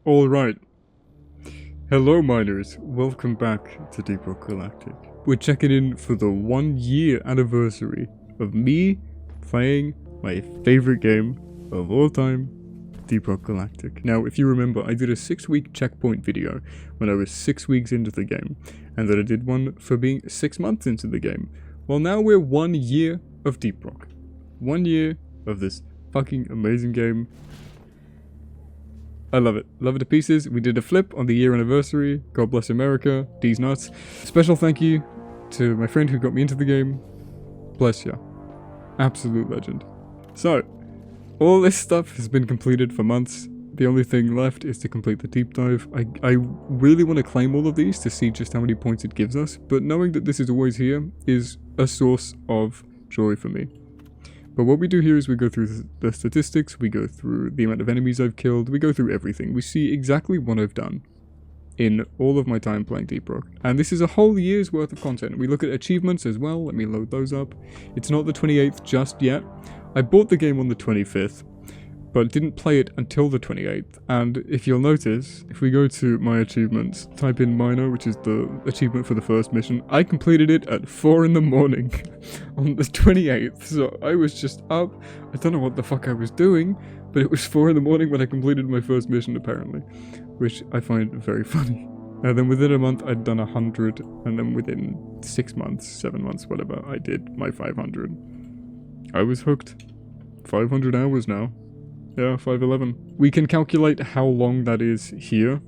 Alright. Hello miners, welcome back to Deep Rock Galactic. We're checking in for the 1 year anniversary of me playing my favorite game of all time, Deep Rock Galactic. Now, if you remember, I did a 6-week checkpoint video when I was 6 weeks into the game, and then I did one for being 6 months into the game. Well, now we're 1 year of Deep Rock. 1 year of this fucking amazing game. I love it. Love it to pieces. We did a flip on the year anniversary. God bless America. D's nuts. Special thank you to my friend who got me into the game. Bless ya. Absolute legend. So, all this stuff has been completed for months. The only thing left is to complete the deep dive. I really want to claim all of these to see just how many points it gives us, but knowing that this is always here is a source of joy for me. But what we do here is we go through the statistics, we go through the amount of enemies I've killed, we go through everything. We see exactly what I've done in all of my time playing Deep Rock. And this is a whole year's worth of content. We look at achievements as well. Let me load those up. It's not the 28th just yet. I bought the game on the 25th, but didn't play it until the 28th. And if you'll notice, if we go to my achievements, type in minor, which is the achievement for the first mission, I completed it at 4 in the morning on the 28th. So I was just up. I don't know what the fuck I was doing, but it was 4 in the morning when I completed my first mission apparently, which I find very funny. And then within a month I'd done 100, and then within 6 months, 7 months, whatever, I did my 500. I was hooked. 500 hours now. Yeah, 511. We can calculate how long that is here.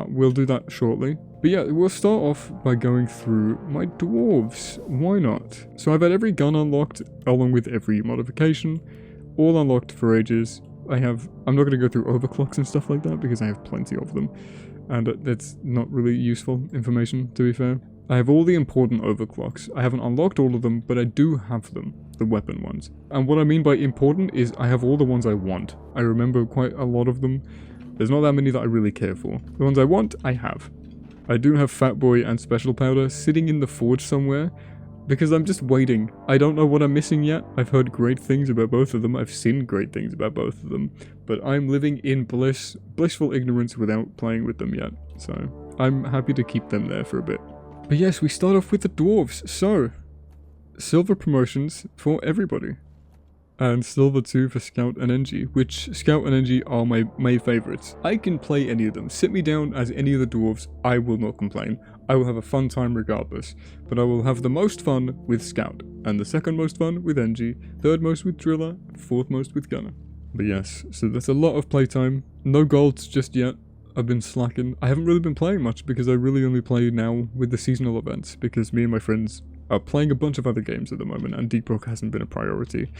We'll do that shortly. But yeah, we'll start off by going through my dwarves. Why not? So I've had every gun unlocked, along with every modification. All unlocked for ages. I'm not going to go through overclocks and stuff like that, because I have plenty of them. And that's not really useful information, to be fair. I have all the important overclocks. I haven't unlocked all of them, but I do have them. The weapon ones. And what I mean by important is I have all the ones I want. I remember quite a lot of them. There's not that many that I really care for. The ones I want, I have. I do have Fat Boy and Special Powder sitting in the forge somewhere, because I'm just waiting. I don't know what I'm missing yet. I've heard great things about both of them. I've seen great things about both of them. But I'm living in blissful ignorance without playing with them yet. So I'm happy to keep them there for a bit. But yes, we start off with the dwarves. So, silver promotions for everybody. And silver 2 for Scout and NG, which Scout and NG are my favorites. I can play any of them. Sit me down as any of the dwarves, I will not complain. I will have a fun time regardless. But I will have the most fun with Scout, and the second most fun with NG, third most with Driller, fourth most with Gunner. But yes, so that's a lot of playtime. No golds just yet. I've been slacking. I haven't really been playing much because I really only play now with the seasonal events, because me and my friends are playing a bunch of other games at the moment and Deep Rock hasn't been a priority.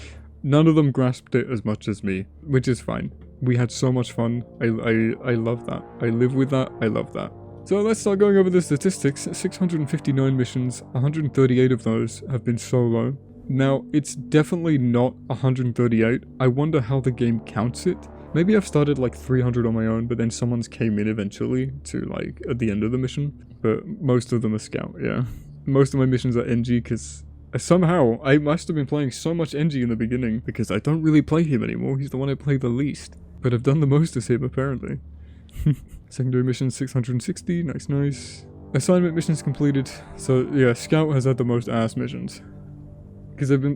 None of them grasped it as much as me, which is fine. We had so much fun. I love that. I live with that. I love that. So let's start going over the statistics. 659 missions, 138 of those have been solo. Now, it's definitely not 138. I wonder how the game counts it. Maybe I've started like 300 on my own, but then someone's came in eventually to like at the end of the mission. But most of them are Scout, yeah. Most of my missions are NG because somehow I must have been playing so much NG in the beginning because I don't really play him anymore. He's the one I play the least. But I've done the most as him apparently. Secondary missions 660, nice. Assignment missions completed. So yeah, Scout has had the most ass missions.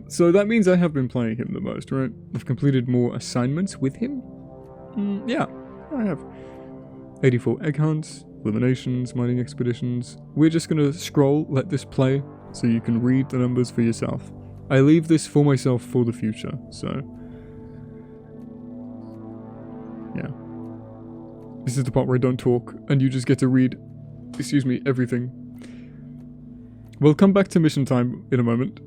So that means I have been playing him the most, right? I've completed more assignments with him? Yeah, I have. 84 egg hunts, eliminations, mining expeditions. We're just gonna scroll, let this play, so you can read the numbers for yourself. I leave this for myself for the future, so... yeah. This is the part where I don't talk, and you just get to read, excuse me, everything. We'll come back to mission time in a moment.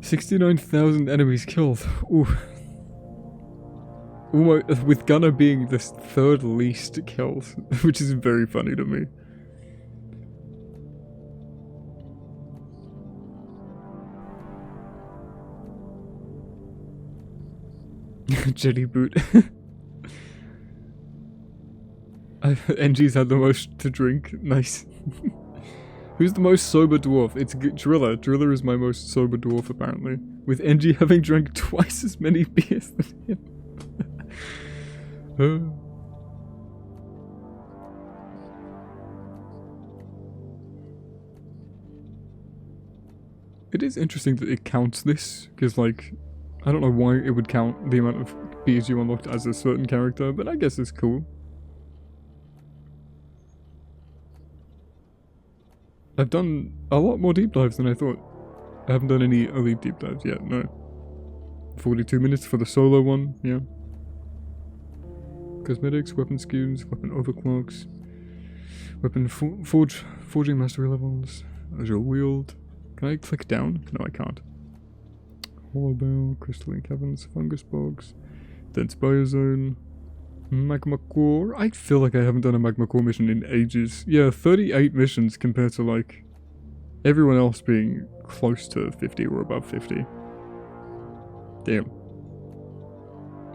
69,000 enemies killed. Ooh. Almost, with Gunner being the third least kills, which is very funny to me. Jelly boot. NG's had the most to drink. Nice. Who's the most sober dwarf? It's Driller. Driller is my most sober dwarf apparently. With NG having drank twice as many beers than him. It is interesting that it counts this, because like, I don't know why it would count the amount of beers you unlocked as a certain character, but I guess it's cool. I've done a lot more deep dives than I thought. I haven't done any elite deep dives yet, no. 42 minutes for the solo one, yeah. Cosmetics, weapon skills, weapon overclocks, weapon forging mastery levels, agile wield. Can I click down? No, I can't. Hollow bell, crystalline caverns, fungus bogs, dense biozone, magma core. I feel like I haven't done a magma core mission in ages. Yeah, 38 missions compared to like everyone else being close to 50 or above 50. Damn.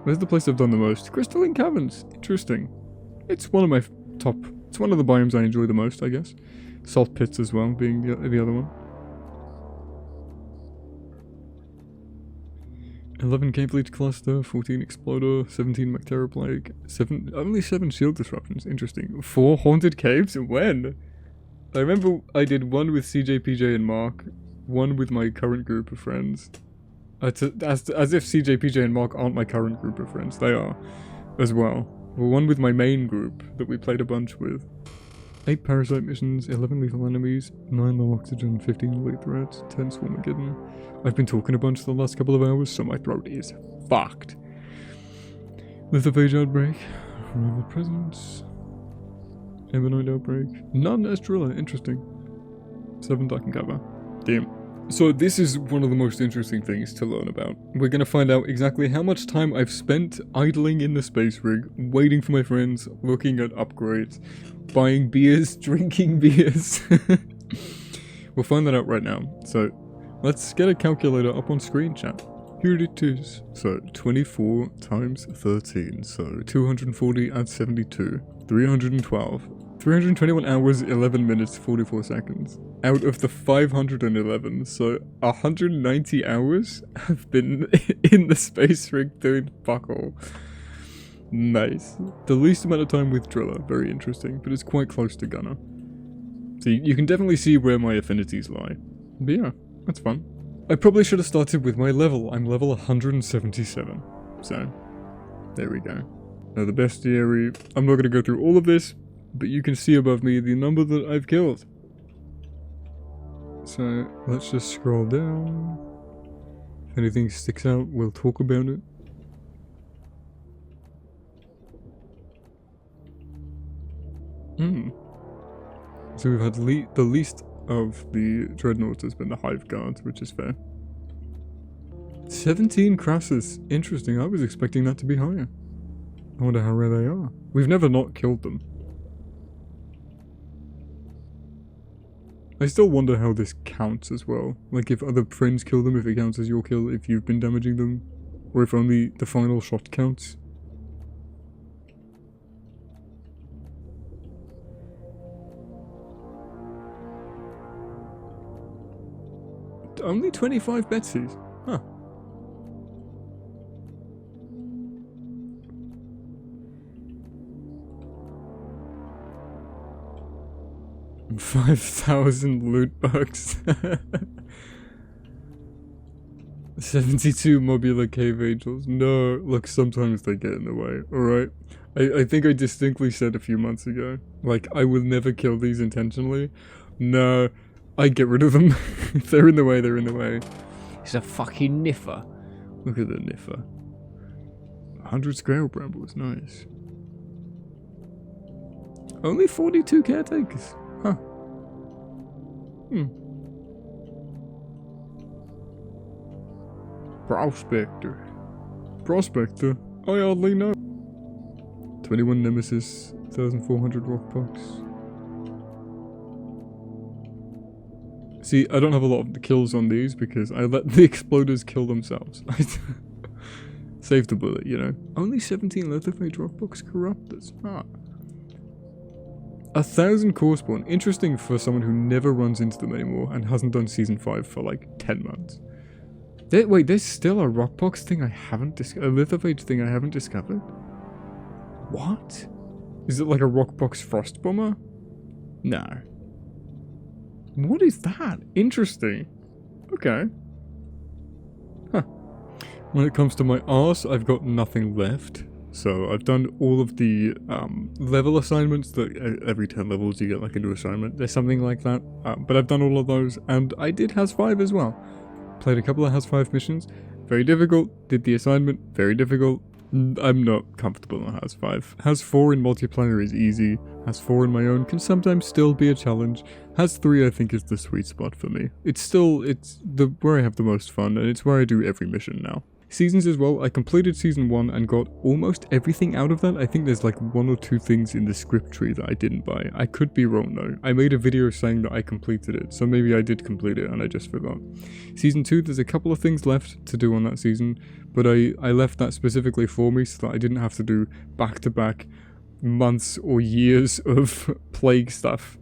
Where's the place I've done the most? Crystalline caverns. Interesting. It's one of my top. It's one of the biomes I enjoy the most, I guess. Salt pits as well, being the other one. 11 cave leech cluster, 14 exploder, 17 Mactera plague, only 7 shield disruptions. Interesting. 4 haunted caves? When? I remember I did one with CJ, PJ, and Mark. One with my current group of friends. As if CJ, PJ, and Mark aren't my current group of friends. They are, as well. One with my main group that we played a bunch with. 8 parasite missions, 11 lethal enemies, 9 low oxygen, 15 elite threats, 10 Swarmageddon. I've been talking a bunch the last couple of hours, so my throat is fucked. Lithophage outbreak, rival presence, Ebonite outbreak, none as driller, interesting. 7 I can cover. Damn. So this is one of the most interesting things to learn about. We're gonna find out exactly how much time I've spent idling in the space rig, waiting for my friends, looking at upgrades, buying beers, drinking beers. We'll find that out right now. So let's get a calculator up on screen, chat. Here it is. So 24 times 13, so 240 at 72, 312. 321 hours, 11 minutes, 44 seconds. Out of the 511, so 190 hours have been in the space rig doing fuck all. Nice. The least amount of time with Driller, very interesting, but it's quite close to Gunner. So you can definitely see where my affinities lie. But yeah, that's fun. I probably should have started with my level. I'm level 177. So, there we go. Now the bestiary, I'm not going to go through all of this, but you can see above me the number that I've killed. So, let's just scroll down. If anything sticks out, we'll talk about it. So we've had the least of the dreadnoughts has been the Hive Guard, which is fair. 17 crasses. Interesting, I was expecting that to be higher. I wonder how rare they are. We've never not killed them. I still wonder how this counts as well. Like if other friends kill them, if it counts as your kill, if you've been damaging them. Or if only the final shot counts. Only 25 Betsies? Huh. $5,000 loot bucks. 72 Mobula Cave Angels. No, look, sometimes they get in the way, alright? I think I distinctly said a few months ago, like, I will never kill these intentionally. No, I get rid of them. If they're in the way, they're in the way. He's a fucking niffer. Look at the niffer. 100 Scale Brambles, nice. Only 42 caretakers. Huh. Prospector. Prospector? I hardly know. 21 Nemesis, 1,400 Rockbucks. See, I don't have a lot of the kills on these because I let the exploders kill themselves. Save the bullet, you know. Only 17 Leatherface Rockbucks Corruptors. Ah. 1,000 core spawn. Interesting for someone who never runs into them anymore and hasn't done Season 5 for like 10 months. Wait, there's still a Rockbox thing I haven't discovered? A Lithophage thing I haven't discovered? What? Is it like a Rockbox Frost Bomber? No. What is that? Interesting. Okay. Huh. When it comes to my arse, I've got nothing left. So I've done all of the level assignments that every 10 levels you get like a new assignment. There's something like that. But I've done all of those, and I did Has 5 as well. Played a couple of Has 5 missions. Very difficult. Did the assignment. Very difficult. I'm not comfortable on Has 5. Has 4 in multiplayer is easy. Has 4 in my own can sometimes still be a challenge. Has 3 I think is the sweet spot for me. It's where I have the most fun, and it's where I do every mission now. Seasons as well, I completed Season 1 and got almost everything out of that. I think there's like 1 or 2 things in the script tree that I didn't buy. I could be wrong though. I made a video saying that I completed it, so maybe I did complete it and I just forgot. Season 2, there's a couple of things left to do on that season, but I left that specifically for me so that I didn't have to do back-to-back months or years of plague stuff.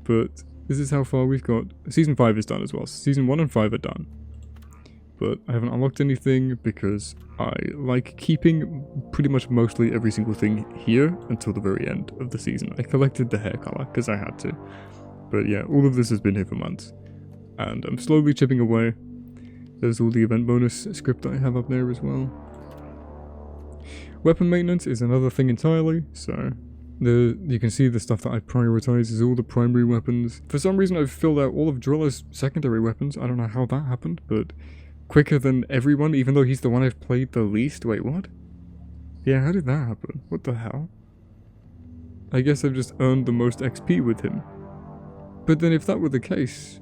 But this is how far we've got. Season 5 is done as well. Season 1 and 5 are done. But I haven't unlocked anything because I like keeping pretty much mostly every single thing here until the very end of the season. I collected the hair color because I had to. But yeah, all of this has been here for months. And I'm slowly chipping away. There's all the event bonus script that I have up there as well. Weapon maintenance is another thing entirely, so you can see the stuff that I prioritize is all the primary weapons. For some reason I've filled out all of Driller's secondary weapons. I don't know how that happened, but quicker than everyone, even though he's the one I've played the least. Wait, what? Yeah, how did that happen? What the hell? I guess I've just earned the most XP with him. But then if that were the case,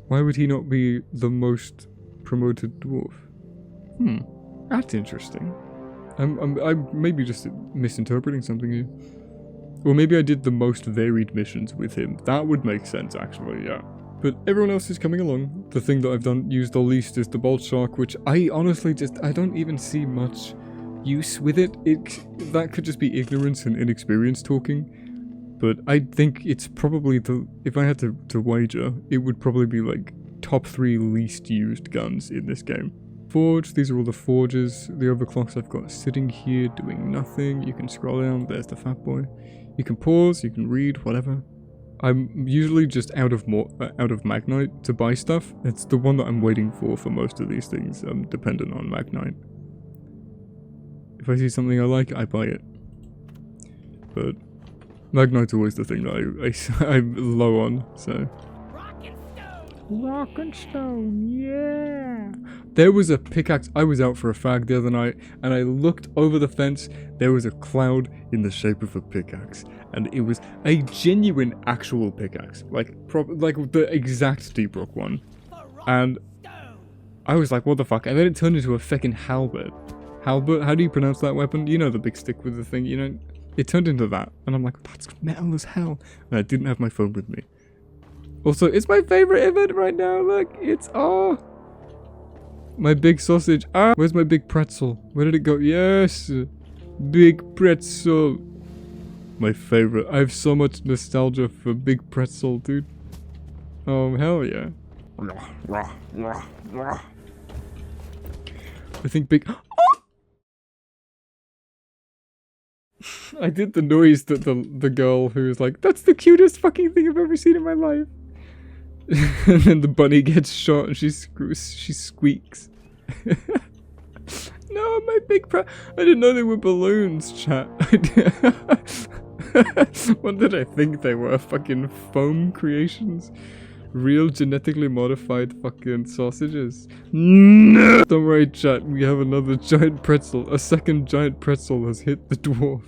why would he not be the most promoted dwarf? That's interesting. I'm maybe just misinterpreting something here. Or maybe I did the most varied missions with him. That would make sense actually, yeah. But everyone else is coming along. The thing that I've used the least is the Bolt Shark, which I honestly I don't even see much use with it. That could just be ignorance and inexperience talking. But I think it's probably if I had to wager, it would probably be like top 3 least used guns in this game. Forge, these are all the forges. The overclocks I've got sitting here doing nothing. You can scroll down, there's the fat boy. You can pause, you can read, whatever. I'm usually just out of Magnite to buy stuff. It's the one that I'm waiting for most of these things. I'm dependent on Magnite. If I see something I like, I buy it. But Magnite's always the thing that I'm low on, so. Rock and stone, yeah! There was a pickaxe. I was out for a fag the other night, and I looked over the fence. There was a cloud in the shape of a pickaxe. And it was a genuine actual pickaxe, like the exact Deep Rock one. And I was like, what the fuck? And then it turned into a fucking halberd. Halberd? How do you pronounce that weapon? You know, the big stick with the thing, you know? It turned into that. And I'm like, that's metal as hell. And I didn't have my phone with me. Also, it's my favorite event right now. Look, it's my big sausage. Where's my big pretzel? Where did it go? Yes, big pretzel. My favorite. I have so much nostalgia for big pretzel, dude. Oh, hell yeah. I think big... I did the noise that the girl who was like, that's the cutest fucking thing I've ever seen in my life. And then the bunny gets shot and she squeaks. No, my big I didn't know they were balloons, chat. What did I think they were? Fucking foam creations? Real genetically modified fucking sausages? No! Don't worry, chat. We have another giant pretzel. A second giant pretzel has hit the dwarf.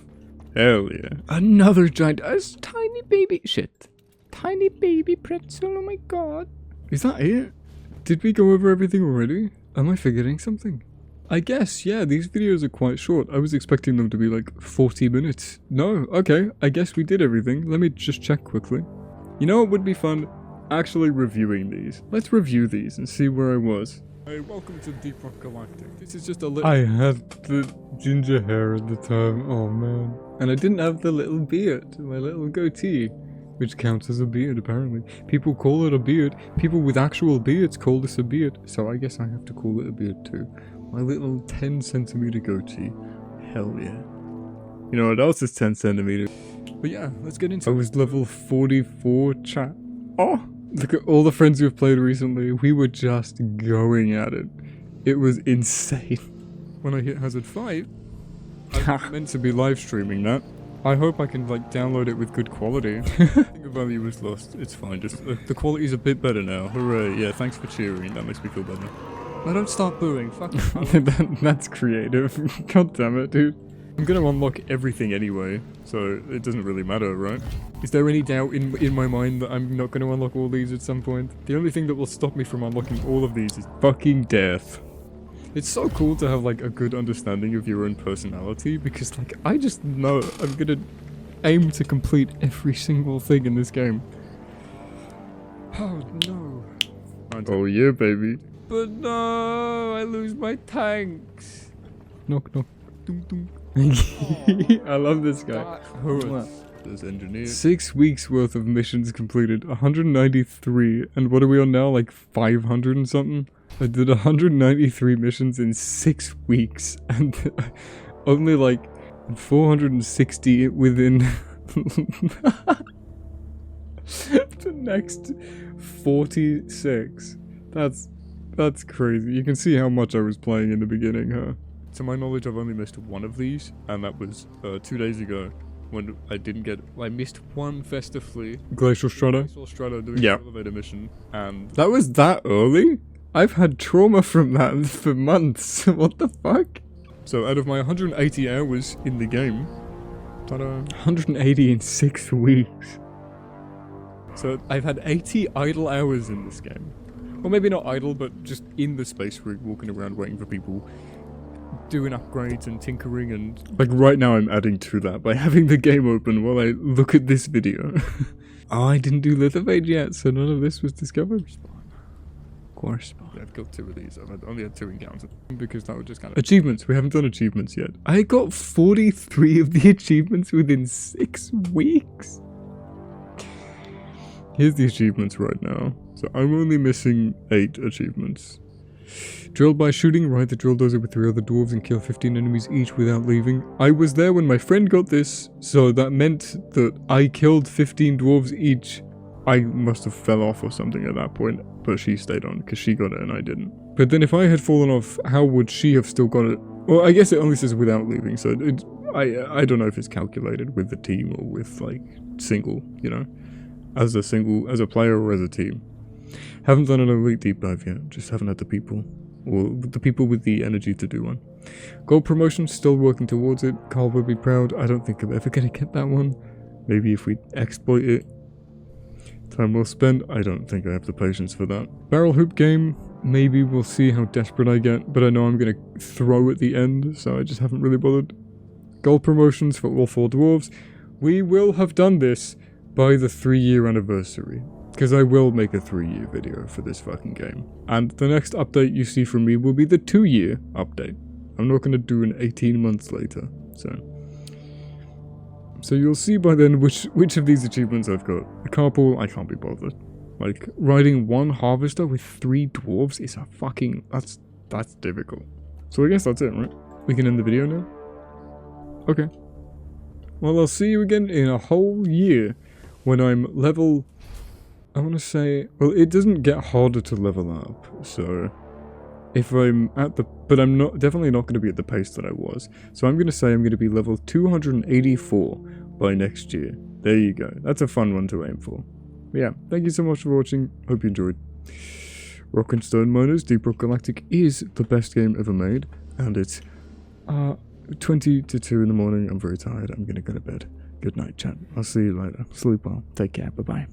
Hell yeah. Another giant... tiny baby... Shit. Tiny baby pretzel, oh my god. Is that it? Did we go over everything already? Am I forgetting something? I guess, yeah, these videos are quite short. I was expecting them to be like 40 minutes. No, okay, I guess we did everything. Let me just check quickly. You know what would be fun? Actually reviewing these. Let's review these and see where I was. Hey, welcome to Deep Rock Galactic. This is just a little... I had the ginger hair at the time, oh man. And I didn't have the little beard, my little goatee. Which counts as a beard, apparently. People call it a beard. People with actual beards call this a beard. So I guess I have to call it a beard too. My little 10 centimeter goatee. hell yeah. You know what else is 10 centimeters? But yeah, let's get into it. I was level 44, chat. Oh, look at all the friends we've played recently. We were just going at it. It was insane. When I hit Hazard 5, I meant to be live streaming that. I hope I can like download it with good quality. The value was lost. It's fine. Just the quality's a bit better now. Hooray! Yeah, thanks for cheering. That makes me feel better. I don't start booing. Fuck. That's creative. God damn it, dude. I'm gonna unlock everything anyway, so it doesn't really matter, right? Is there any doubt in my mind that I'm not gonna unlock all these at some point? The only thing that will stop me from unlocking all of these is fucking death. It's so cool to have like a good understanding of your own personality, because like I just know I'm gonna aim to complete every single thing in this game. Oh no. Oh yeah, baby. But no, I lose my tanks. Knock knock. Dum dum. I love this guy. There's engineer. 6 weeks worth of missions completed, 193, and what are we on now? Like 500 and something? I did 193 missions in 6 weeks, and only like 460 within the next 46. That's crazy. You can see how much I was playing in the beginning, huh? To my knowledge, I've only missed one of these, and that was 2 days ago, when I missed one festively. Glacial Strata? Glacial Strata doing an elevator mission, and... That was that early? I've had trauma from that for months. What the fuck? So out of my 180 hours in the game, 180 in 6 weeks. So I've had 80 idle hours in this game. Or maybe not idle, but just in the space rig, walking around waiting for people, doing upgrades and tinkering, and like right now I'm adding to that by having the game open while I look at this video. Oh, I didn't do Lithophage yet, so none of this was discovered. Yeah, I've killed 2 of these. I've only had 2 encounters because that was just kind of achievements. We haven't done achievements yet. I got 43 of the achievements within 6 weeks. Here's the achievements right now. So I'm only missing 8 achievements. Drill by shooting, ride the drill dozer with 3 other dwarves and kill 15 enemies each without leaving. I was there when my friend got this, so that meant that I killed 15 dwarves each. I must have fell off or something at that point, but she stayed on because she got it and I didn't. But then if I had fallen off, how would she have still got it? Well, I guess it only says without leaving, so I don't know if it's calculated with the team or with like single, you know, as a player or as a team. Haven't done an elite deep dive yet, just haven't had the people, or the people with the energy to do one. Gold promotion, still working towards it. Carl would be proud. I don't think I'm ever gonna get that one. Maybe if we exploit it. Time well spent. I don't think I have the patience for that. Barrel hoop game. Maybe we'll see how desperate I get, but I know I'm gonna throw at the end, so I just haven't really bothered. Gold promotions for all 4 dwarves. We will have done this by the 3-year anniversary, because I will make a 3-year video for this fucking game. And the next update you see from me will be the 2-year update. I'm not gonna do an 18 months later, so you'll see by then which of these achievements I've got. A carpool, I can't be bothered. Like, riding 1 harvester with 3 dwarves is a fucking... That's difficult. So I guess that's it, right? We can end the video now? Okay. Well, I'll see you again in a whole year when I'm level... I want to say... Well, it doesn't get harder to level up, so... If I'm at the... But I'm definitely not going to be at the pace that I was. So I'm going to say I'm going to be level 284 by next year. There you go. That's a fun one to aim for. But yeah, thank you so much for watching. Hope you enjoyed. Rock and Stone Miners, Deep Rock Galactic is the best game ever made. And it's 20 to 2 in the morning. I'm very tired. I'm going to go to bed. Good night, chat. I'll see you later. Sleep well. Take care. Bye-bye.